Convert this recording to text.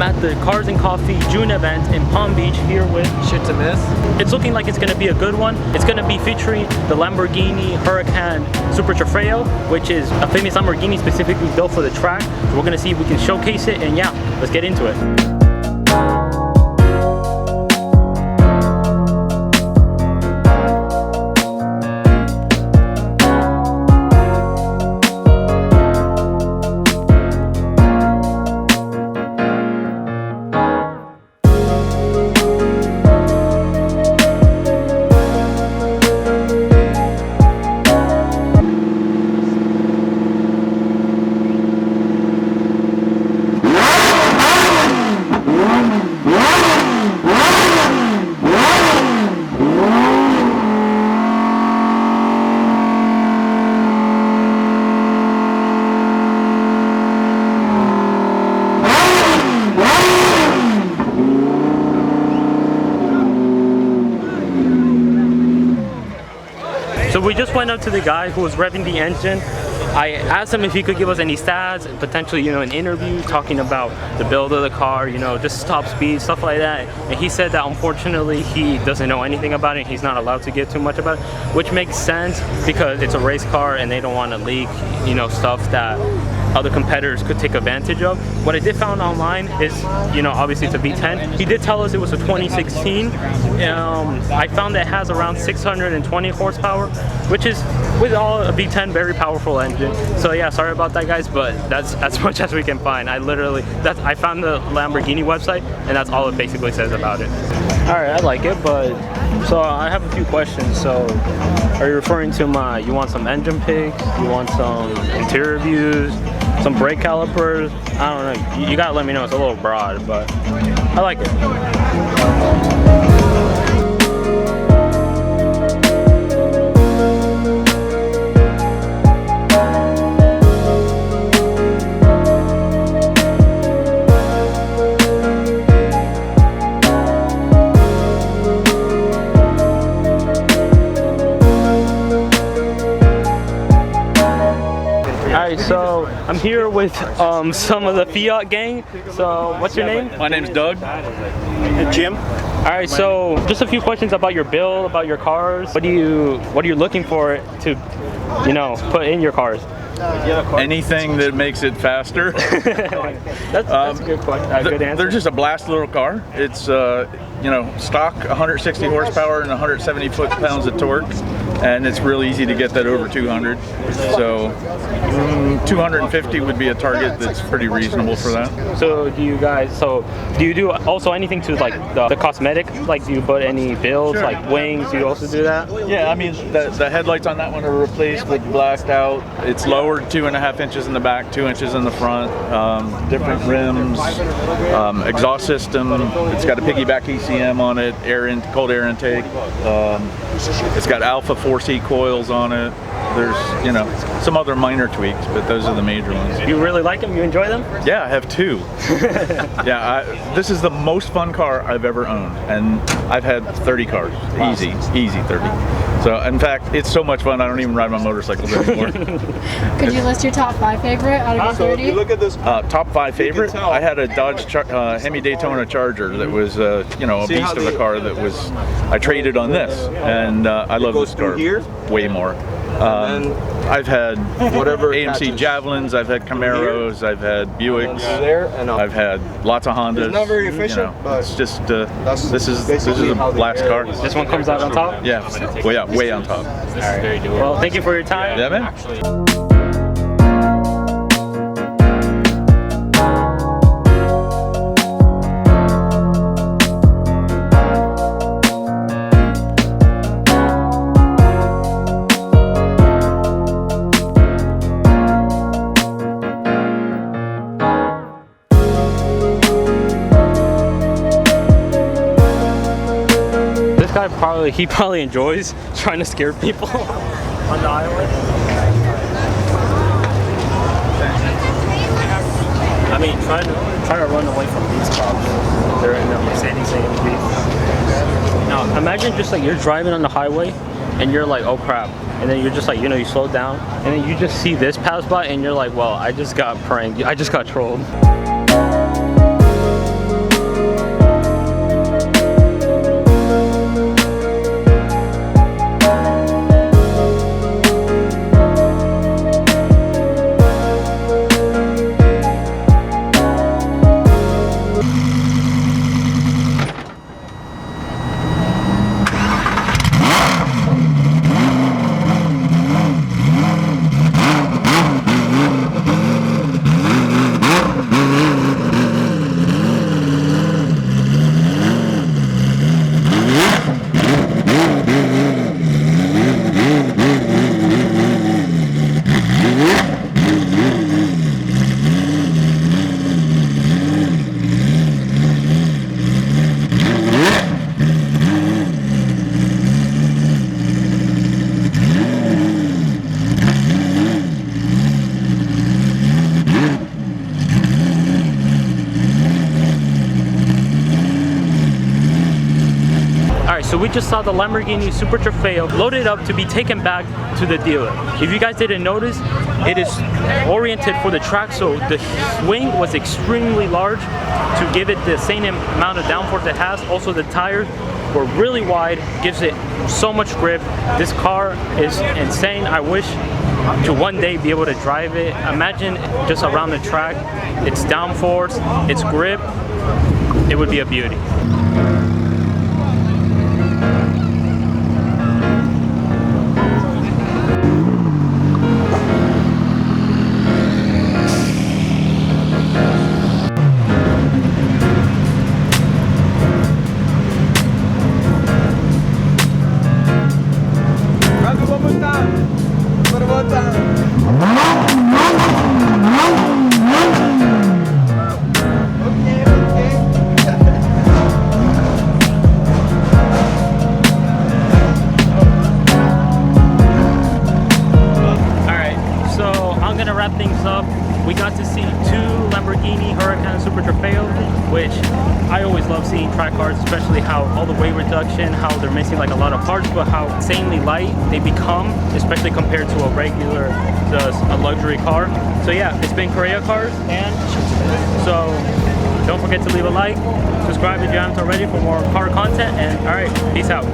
I'm at the Cars and Coffee June event in Palm Beach here with Shit to Miss. It's looking like it's going to be a good one. It's going to be featuring the Lamborghini Huracan Super Trofeo, which is a famous Lamborghini specifically built for the track. So we're going to see if we can showcase it, and yeah, let's get into it. So we just went up to the guy who was revving the engine. I asked him if he could give us any stats, potentially, you know, an interview talking about the build of the car, you know, just top speed, stuff like that. And he said that unfortunately he doesn't know anything about it. He's not allowed to give too much about it, which makes sense because it's a race car and they don't want to leak, you know, stuff that other competitors could take advantage of. What I did find online is, you know, obviously it's a V10. He did tell us it was a 2016. I found that it has around 620 horsepower, which is, with all a V10, very powerful engine. So yeah, sorry about that, guys, but that's as much as we can find. I found the Lamborghini website, and that's all it basically says about it. All right, I like it, but so I have a few questions. So, are you referring to you want some engine pics? You want some interior views? Some brake calipers? I don't know. You gotta let me know. It's a little broad, but I like it. So I'm here with some of the Fiat gang. So what's your name? My name's Doug. Jim. All right. So just a few questions about your build, about your cars. What are you looking for to, you know, put in your cars? Anything that makes it faster. that's a good question. Good answer. They're just a blast little car. It's you know, stock 160 horsepower and 170 foot-pounds of torque, and it's really easy to get that over 200. So 250 would be a target that's pretty reasonable for that. So do you do also anything to like the cosmetic? Like, do you put any builds, Sure. like wings? Do you also do that? Yeah, I mean, the headlights on that one are replaced with blacked out. It's lowered 2.5 inches in the back, 2 inches in the front. Different rims, exhaust system. It's got a piggyback ECM on it, cold air intake. It's got Alpha 4C coils on it. There's, you know, some other minor tweaks, but those are the major ones. You really like them? You enjoy them? Yeah, I have two. Yeah, this is the most fun car I've ever owned, and I've had 30 cars. Wow. Easy 30. So, in fact, it's so much fun I don't even ride my motorcycles anymore. Could you list your top 5 favorite out of your 30? If you look at this. Top 5 favorite? I had a Dodge Hemi Daytona Charger that was, you know, a beast of a car that was, I traded on this, and I love this car way more. I've had AMC Javelins, I've had Camaros, I've had Buicks, I've had lots of Hondas. It's not very efficient, you know, but it's just this is a blast car. This one comes out on top? Yeah, way on top. All right. Well, thank you for your time. Yeah, man. He probably enjoys trying to scare people on the highway. I mean, try to run away from these cops. They're in a Mercedes AMG. Now, imagine just like you're driving on the highway and you're like, oh crap, and then you're just like, you know, you slow down, and then you just see this pass by, and you're like, well, I just got pranked. I just got trolled. Alright, so we just saw the Lamborghini Super Trofeo loaded up to be taken back to the dealer. If you guys didn't notice, it is oriented for the track, so the swing was extremely large to give it the same amount of downforce it has. Also, the tires were really wide, gives it so much grip. This car is insane. I wish to one day be able to drive it. Imagine just around the track, its downforce, its grip, it would be a beauty. Wrap things up. We got to see 2 Lamborghini Huracan Super Trofeo, which I always love seeing track cars, especially how all the weight reduction, how they're missing like a lot of parts, but how insanely light they become, especially compared to a regular, just a luxury car. So yeah, it's been Korea Cars, and so don't forget to leave a like, subscribe if you haven't already for more car content, and alright, peace out.